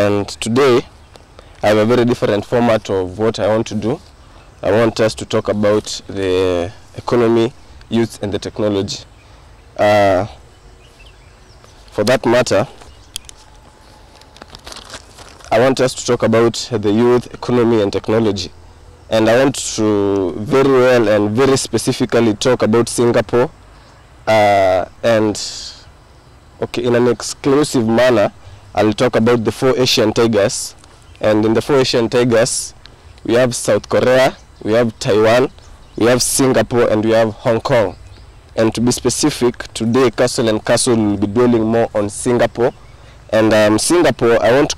And today I have a very different format of what I want to do. I want us to talk about the economy, youth and the technology. For that matter, I want us to talk about the youth, economy and technology. And I want to very well and very specifically talk about Singapore and in an exclusive manner I'll talk about the 4 Asian tigers. And in the 4 Asian tigers we have South Korea, we have Taiwan, we have Singapore and we have Hong Kong. And to be specific, today Castle and Castle will be dwelling more on Singapore. And Singapore, I won't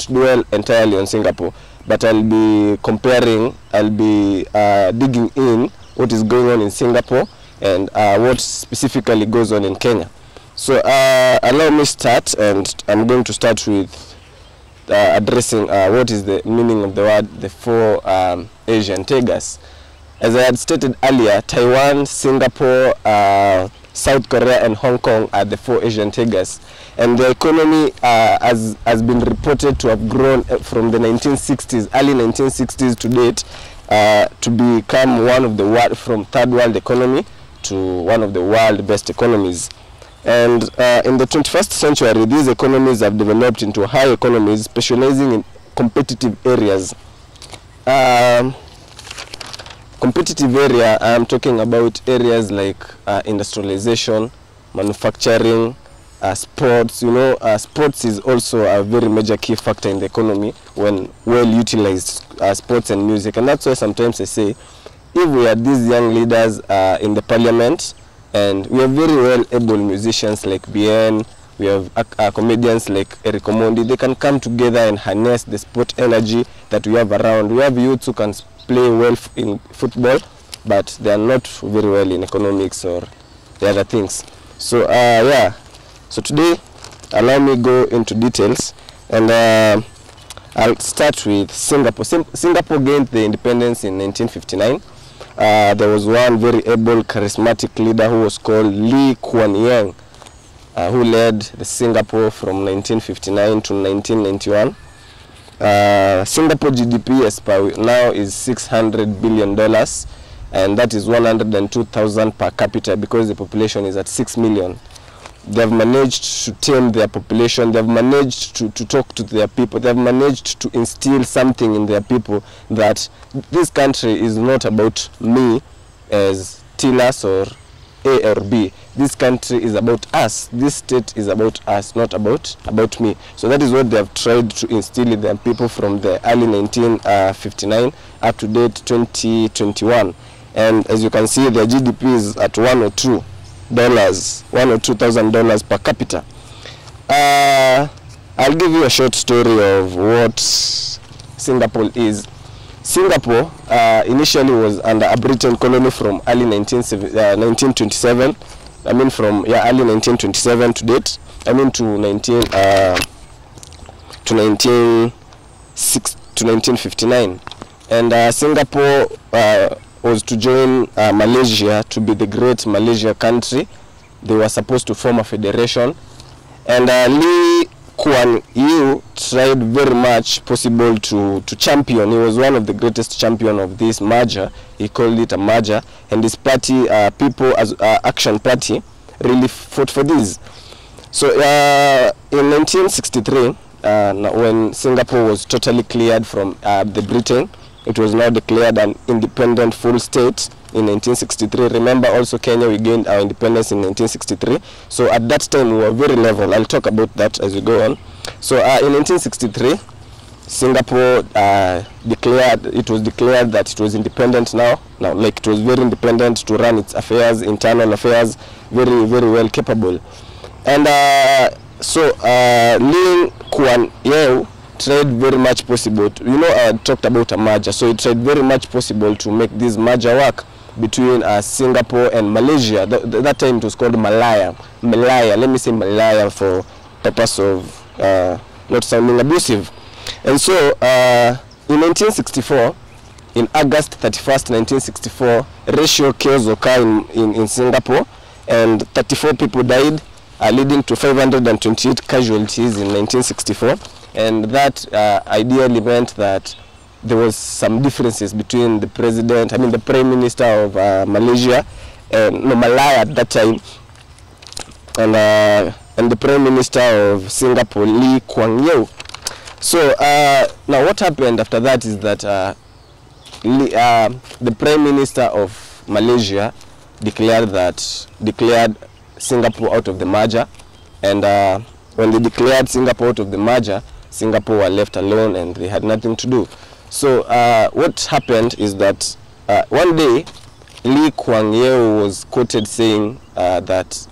dwell entirely on Singapore, but I'll be comparing, I'll be digging in what is going on in Singapore and what specifically goes on in Kenya. So allow me start, and I'm going to start with addressing what is the meaning of the word the 4 Asian tigers. As I had stated earlier, Taiwan, Singapore, South Korea and Hong Kong are the 4 Asian tigers. And the economy has been reported to have grown from the 1960s, early 1960s to date, to become one of the from third world economy to one of the world best economies. And in the 21st century, these economies have developed into high economies, specializing in competitive areas. Competitive area, I'm talking about areas like industrialization, manufacturing, sports. You know, sports is also a very major key factor in the economy when well utilized, sports and music. And that's why sometimes I say, if we have these young leaders in the parliament, and we have very well able musicians like Bien, we have comedians like Eric Omondi, they can come together and harness the sport energy that we have around. We have youths who can play well in football, but they are not very well in economics or the other things. So yeah, so today allow me go into details, and I'll start with Singapore. Singapore gained the independence in 1959. There was one very able, charismatic leader who was called Lee Kuan Yew, who led the Singapore from 1959 to 1991. Singapore GDP as per now is $600 billion, and that is 102,000 per capita because the population is at 6 million. They have managed to tame their population, they have managed to talk to their people, they have managed to instill something in their people that this country is not about me as Tilas or A or B. This country is about us. This state is about us, not about me. So that is what they have tried to instill in their people from the early 1959 up to date 2021. And as you can see, their GDP is at $102,000 per capita. I'll give you a short story of what Singapore is. Singapore initially was under a Britain colony from early 1927. I mean from early 1927 to date. I mean to 1959. And Singapore was to join Malaysia to be the great Malaysia country. They were supposed to form a federation. And Lee Kuan Yew tried very much possible to champion. He was one of the greatest champion of this merger. He called it a merger, and his party, People as Action Party, really fought for this. So in 1963, when Singapore was totally cleared from the Britain, it was now declared an independent full state in 1963. Remember also Kenya, we gained our independence in 1963. So at that time we were very level. I'll talk about that as we go on. So in 1963, Singapore it was declared that it was independent now. Like it was very independent to run its affairs, internal affairs, very, very well capable. And so Lee Kuan Yew tried very much possible to, I talked about a merger, so it tried very much possible to make this merger work between Singapore and Malaysia. That time it was called Malaya, let me say Malaya for purpose of not sounding abusive. And so in 1964, in August 31st, 1964, racial chaos occurred in Singapore, and 34 people died, leading to 528 casualties in 1964. And that ideally meant that there was some differences between the Prime Minister of Malaysia, Malaya at that time, and the Prime Minister of Singapore, Lee Kuan Yew. So now what happened after that is that the Prime Minister of Malaysia declared Singapore out of the merger, and when they declared Singapore out of the merger, Singapore were left alone and they had nothing to do. So what happened is that one day Lee Kuan Yew was quoted saying that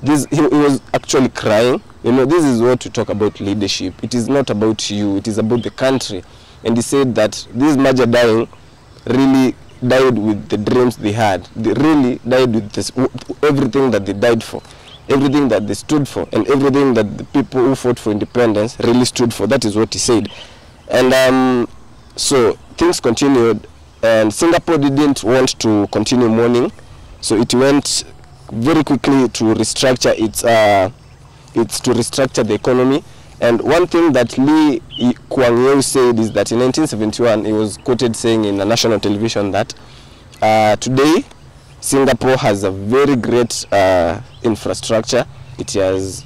he was actually crying. You know, this is what we talk about leadership. It is not about you, it is about the country. And he said that this merger dying really died with the dreams they had. They really died with this, everything that they died for, everything that they stood for, and everything that the people who fought for independence really stood for. That is what he said. And so things continued, and Singapore didn't want to continue mourning, so it went very quickly to restructure the economy. And one thing that Lee Kuan Yew said is that in 1971 he was quoted saying in a national television that today Singapore has a very great infrastructure. It has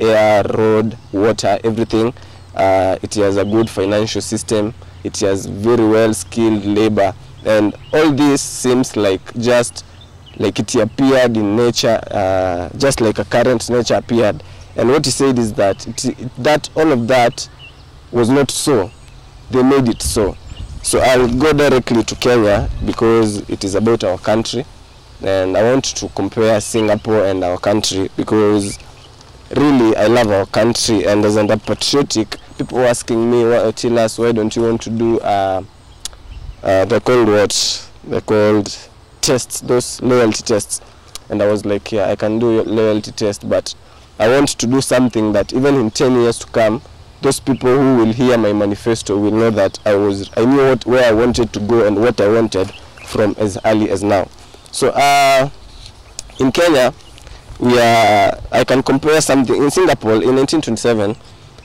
air, road, water, everything. It has a good financial system. It has very well skilled labor, and all this seems like just like it appeared in nature, just like a current nature appeared. And what he said is that all of that was not so. They made it so. So I'll go directly to Kenya because it is about our country, and I want to compare Singapore and our country because really I love our country, and as a patriotic, people were asking me, tell us, why don't you want to do they're called what? They're called tests, those loyalty tests. And I was like, yeah, I can do a loyalty test, but I want to do something that even in 10 years to come, those people who will hear my manifesto will know that I knew where I wanted to go and what I wanted from as early as now. So in Kenya, I can compare something. In Singapore, in 1927,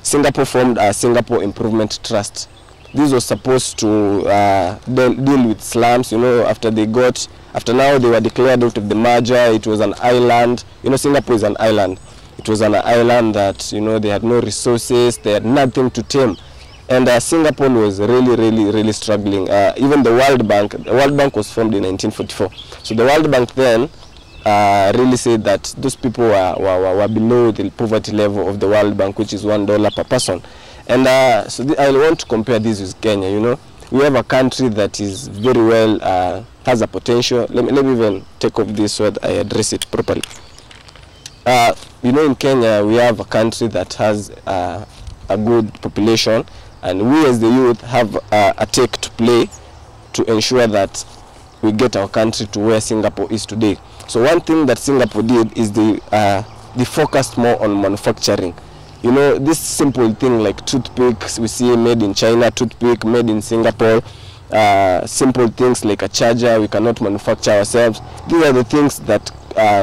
Singapore formed a Singapore Improvement Trust. This was supposed to deal with slums. You know, after now they were declared out of the merger. It was an island. You know, Singapore is an island. It was an island that, you know, they had no resources, they had nothing to tame. And Singapore was really struggling. Even the World Bank was formed in 1944. So the World Bank then really said that those people were below the poverty level of the World Bank, which is $1 per person. And so I want to compare this with Kenya. You know, we have a country that is very well, has a potential. Let me even take off this so that I address it properly. You know, in Kenya, we have a country that has a good population, and we as the youth have a take to play to ensure that we get our country to where Singapore is today. So one thing that Singapore did is they focused more on manufacturing. You know, this simple thing like toothpicks, we see made in China, toothpick made in Singapore, simple things like a charger we cannot manufacture ourselves. These are the things that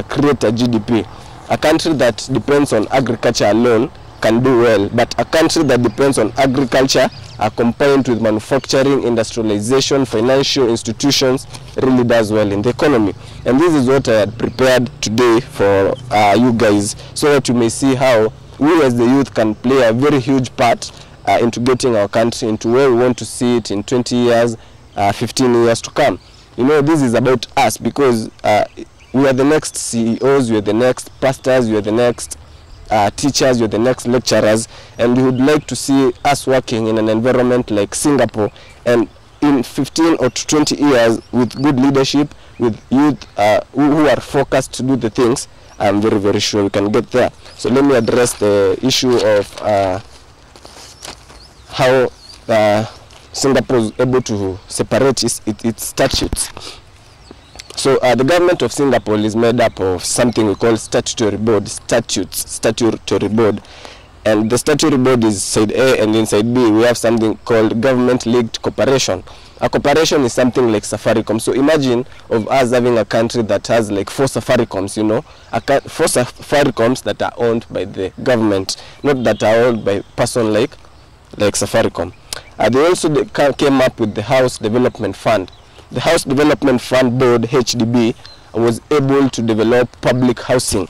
create a GDP. A country that depends on agriculture alone can do well, but a country that depends on agriculture combined with manufacturing, industrialization, financial institutions really does well in the economy. And this is what I had prepared today for you guys, so that you may see how we as the youth can play a very huge part into getting our country into where we want to see it in 20 years, 15 years to come. You know, this is about us because we are the next CEOs, we are the next pastors, we are the next teachers, we are the next lecturers, and we would like to see us working in an environment like Singapore, and in 15 or 20 years with good leadership, with youth who are focused to do the things. I'm very sure we can get there. So let me address the issue of how Singapore is able to separate its statutes. So the government of Singapore is made up of something we call statutory board, statutory board. And the statutory board is side A, and in side B we have something called government-linked cooperation. A corporation is something like Safaricom. So imagine of us having a country that has like 4 Safaricons, you know, 4 Safaricons that are owned by the government, not that are owned by person like Safaricom. They also came up with the House Development Fund. The House Development Fund Board, HDB, was able to develop public housing.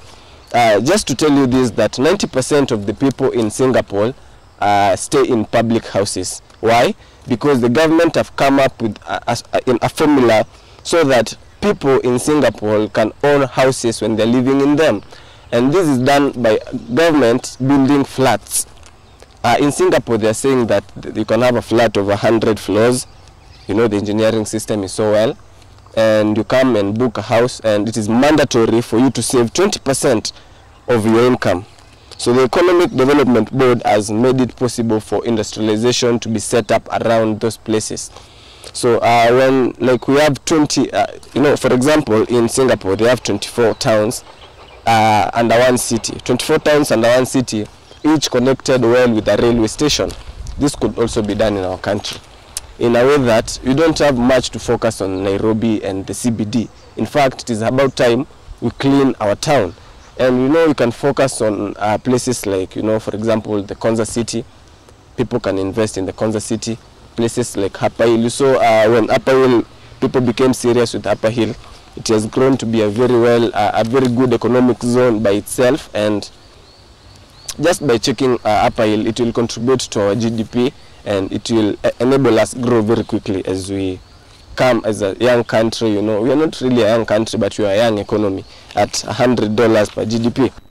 Just to tell you this, that 90% of the people in Singapore stay in public houses. Why? Because the government have come up with a formula so that people in Singapore can own houses when they're living in them. And this is done by government building flats. In Singapore, they're saying that you can have a flat of 100 floors. You know, the engineering system is so well. And you come and book a house, and it is mandatory for you to save 20% of your income. So the Economic Development Board has made it possible for industrialization to be set up around those places. So when like we have 20, you know, for example, in Singapore, they have 24 towns under one city. 24 towns under one city, each connected well with a railway station. This could also be done in our country, in a way that you don't have much to focus on Nairobi and the CBD. In fact, it is about time we clean our town. And you know, you can focus on places like, you know, for example, the Konza City. People can invest in the Konza City. Places like Upper Hill. So when Upper Hill, people became serious with Upper Hill, it has grown to be a very good economic zone by itself. And just by checking Upper Hill, it will contribute to our GDP, and it will enable us grow very quickly as we come as a young country. You know, we are not really a young country, but we are a young economy at $100 per GDP.